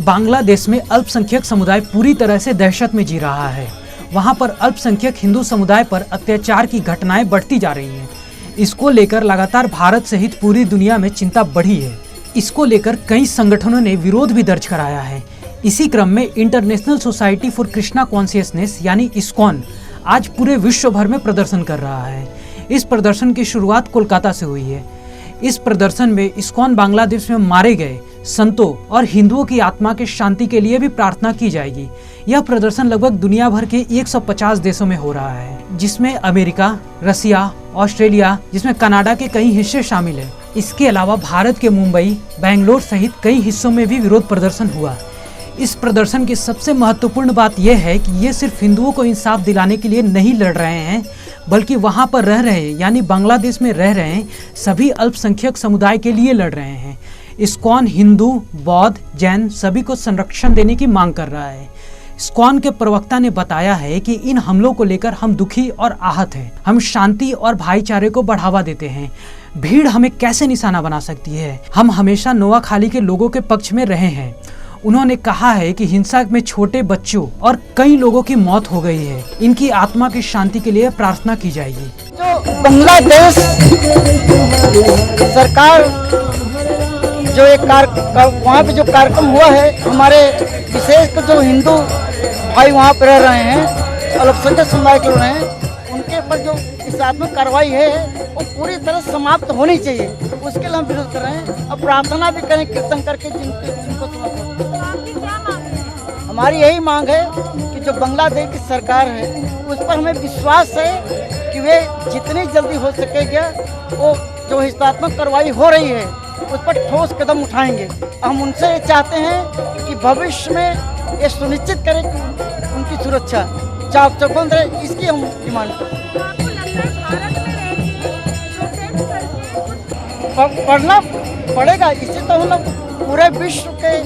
बांग्लादेश में अल्पसंख्यक समुदाय पूरी तरह से दहशत में जी रहा है। वहां पर अल्पसंख्यक हिंदू समुदाय पर अत्याचार की घटनाएं बढ़ती जा रही हैं। इसको लेकर लगातार भारत सहित पूरी दुनिया में चिंता बढ़ी है। इसको लेकर कई संगठनों ने विरोध भी दर्ज कराया है। इसी क्रम में international society for Krishna consciousness यानी इस्कॉन आज पूरे विश्व भर में प्रदर्शन कर रहा है। इस प्रदर्शन की शुरुआत कोलकाता से हुई है। इस प्रदर्शन में इस्कॉन बांग्लादेश में मारे गए संतों और हिंदुओं की आत्मा के शांति के लिए भी प्रार्थना की जाएगी। यह प्रदर्शन लगभग दुनिया भर के 150 देशों में हो रहा है, जिसमें अमेरिका, रसिया, ऑस्ट्रेलिया, जिसमें कनाडा के कई हिस्से शामिल हैं। इसके अलावा भारत के मुंबई, बेंगलोर सहित कई हिस्सों में भी विरोध प्रदर्शन हुआ। इस प्रदर्शन की सबसे महत्वपूर्ण बात यह है कि ये सिर्फ हिंदुओं को इंसाफ दिलाने के लिए नहीं लड़ रहे हैं, बल्कि वहां पर रह रहे यानी बांग्लादेश में रह रहे सभी अल्पसंख्यक समुदाय के लिए लड़ रहे हैं। इस्कॉन हिंदू, बौद्ध, जैन सभी को संरक्षण देने की मांग कर रहा है। इस्कॉन के प्रवक्ता ने बताया है कि इन हमलों को लेकर हम दुखी और आहत हैं। हम शांति और भाईचारे को बढ़ावा देते हैं। भीड़ हमें कैसे निशाना बना सकती है? हम हमेशा नोआखाली के लोगों के पक्ष में रहे हैं। उन्होंने कहा है कि हिंसा में छोटे बच्चों और कई लोगों की मौत हो गई है। इनकी आत्मा की शांति के लिए प्रार्थना की जाएगी। जो बांग्लादेश सरकार जो एक वहाँ पे जो कार्यक्रम हुआ है, हमारे विशेष जो हिंदू भाई वहाँ पर रह रहे हैं, अल्पसंख्यक समुदाय के लोग हैं, उनके ऊपर जो हिंसात्मक कार्रवाई है वो पूरी तरह समाप्त होनी चाहिए। उसके लिए हम विरोध कर रहे हैं और प्रार्थना भी करें कीर्तन करके जिनको हमारी यही मांग है कि जो बांग्लादेश की सरकार है उस पर हमें विश्वास है कि वे जितनी जल्दी हो सकेगा वो जो हिंसात्मक कार्रवाई हो रही है उस पर ठोस कदम उठाएंगे। हम उनसे ये चाहते हैं कि भविष्य में ये सुनिश्चित करें कि उनकी सुरक्षा चाक चौबंद रहे, इसकी हम डिमांड पढ़ना पड़ेगा। इससे तो हम लोग पूरे विश्व के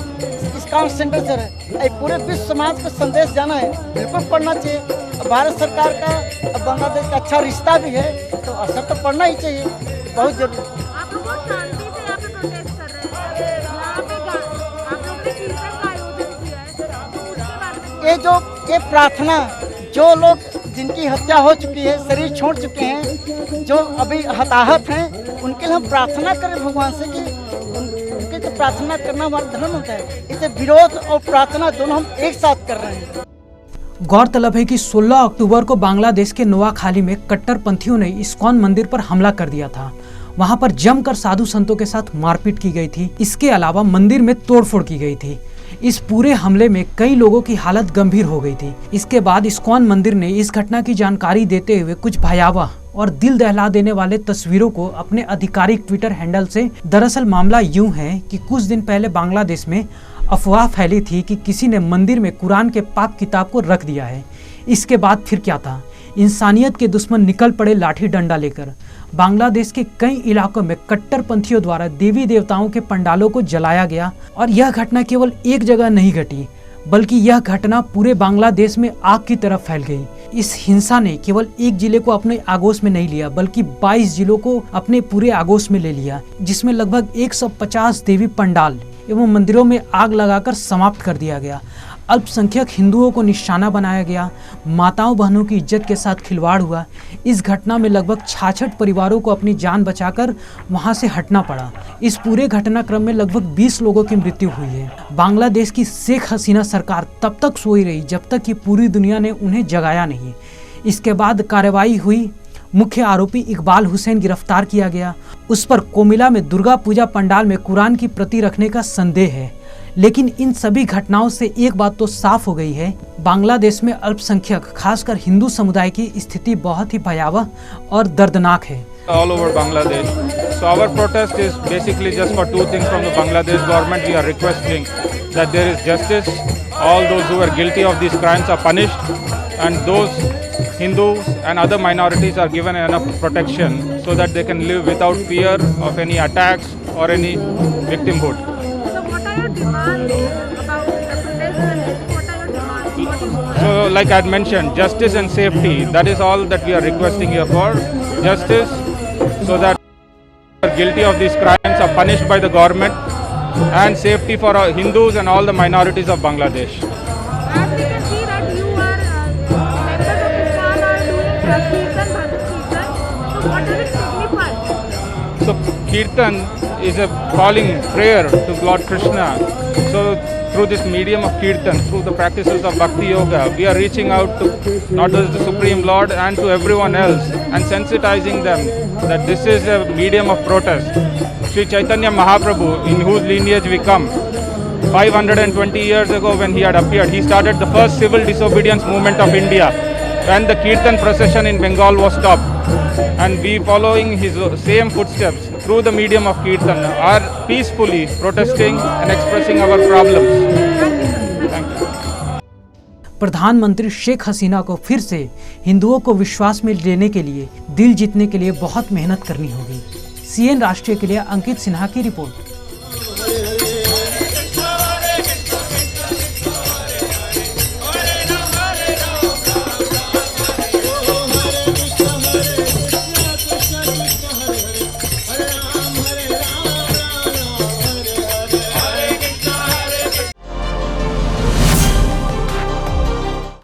इस्कॉन सेंटर से रहे, पूरे विश्व समाज को संदेश जाना है, बिल्कुल पढ़ना चाहिए। भारत सरकार का और बांग्लादेश का अच्छा रिश्ता भी है, तो असर तो पढ़ना ही चाहिए, बहुत जरूरी। ये प्रार्थना जो लोग जिनकी हत्या हो चुकी है, शरीर छोड़ चुके हैं, जो अभी हताहत हैं, उनके लिए हम प्रार्थना करें भगवान से कि उनके तो प्रार्थना करना हमारा धर्म होता है। इसे विरोध और प्रार्थना दोनों हम एक साथ कर रहे हैं। गौरतलब है कि 16 अक्टूबर को बांग्लादेश के नोआखाली में कट्टरपंथियों ने इस्कॉन मंदिर पर हमला कर दिया था। वहां पर जमकर साधु संतों के साथ मारपीट की गई थी। इसके अलावा मंदिर में तोड़फोड़ की गई थी। इस पूरे हमले में कई लोगों की हालत गंभीर हो गई थी। इसके बाद इस्कॉन मंदिर ने इस घटना की जानकारी देते हुए कुछ भयावह और दिल दहला देने वाले तस्वीरों को अपने आधिकारिक ट्विटर हैंडल से। दरअसल मामला यूं है कि कुछ दिन पहले बांग्लादेश में अफवाह फैली थी कि किसी ने मंदिर में कुरान के पाक किताब को रख दिया है। इसके बाद फिर क्या था? इंसानियत के दुश्मन निकल पड़े लाठी डंडा लेकर। बांग्लादेश के कई इलाकों में कट्टरपंथियों द्वारा देवी देवताओं के पंडालों को जलाया गया। और यह घटना केवल एक जगह नहीं घटी, बल्कि यह घटना पूरे बांग्लादेश में आग की तरफ फैल गई। इस हिंसा ने केवल एक जिले को अपने आगोश में नहीं लिया, बल्कि 22 जिलों को अपने पूरे आगोश में ले लिया, जिसमें लगभग 150 देवी पंडाल एवं मंदिरों में आग लगाकर समाप्त कर दिया गया। अल्पसंख्यक हिंदुओं को निशाना बनाया गया। माताओं बहनों की इज्जत के साथ खिलवाड़ हुआ। इस घटना में लगभग 66 परिवारों को अपनी जान बचाकर वहां से हटना पड़ा। इस पूरे घटनाक्रम में लगभग 20 लोगों की मृत्यु हुई है। बांग्लादेश की शेख हसीना सरकार तब तक सोई रही जब तक कि पूरी दुनिया ने उन्हें जगाया नहीं। इसके बाद कार्रवाई हुई। मुख्य आरोपी इकबाल हुसैन गिरफ्तार किया गया। उस पर कोमिला में दुर्गा पूजा पंडाल में कुरान की प्रति रखने का संदेह है। लेकिन इन सभी घटनाओं से एक बात तो साफ हो गई है, बांग्लादेश में अल्पसंख्यक खासकर हिंदू समुदाय की स्थिति बहुत ही भयावह और दर्दनाक है। All over Bangladesh. So our protest is basically just for two things from the Bangladesh government. We are requesting that there is justice. All those who are guilty of these crimes are punished, and those Hindus and other minorities are given enough protection so that they can live without fear of any attacks or any victimhood. So like I had mentioned, justice and safety, that is all that we are requesting here for. Justice so that guilty of these crimes are punished by the government and safety for Hindus and all the minorities of Bangladesh. As we can see that you are members of ISKCON are doing Kirtan, Bhagat Kirtan. So what does it signify? So Kirtan is a calling prayer to Lord Krishna. So through this medium of Kirtan, through the practices of Bhakti Yoga, we are reaching out to not just the Supreme Lord and to everyone else and sensitizing them that this is a medium of protest. Sri Chaitanya Mahaprabhu, in whose lineage we come, 520 years ago when he had appeared, he started the first civil disobedience movement of India when the Kirtan procession in Bengal was stopped. And we, following his same footsteps through the medium of Kirtan, are peacefully protesting and expressing our problems. Thank you. प्रधानमंत्री शेख हसीना को फिर से हिंदुओं को विश्वास में लेने के लिए, दिल जीतने के लिए बहुत मेहनत करनी होगी। CN राष्ट्रीय के लिए अंकित सिन्हा की रिपोर्ट।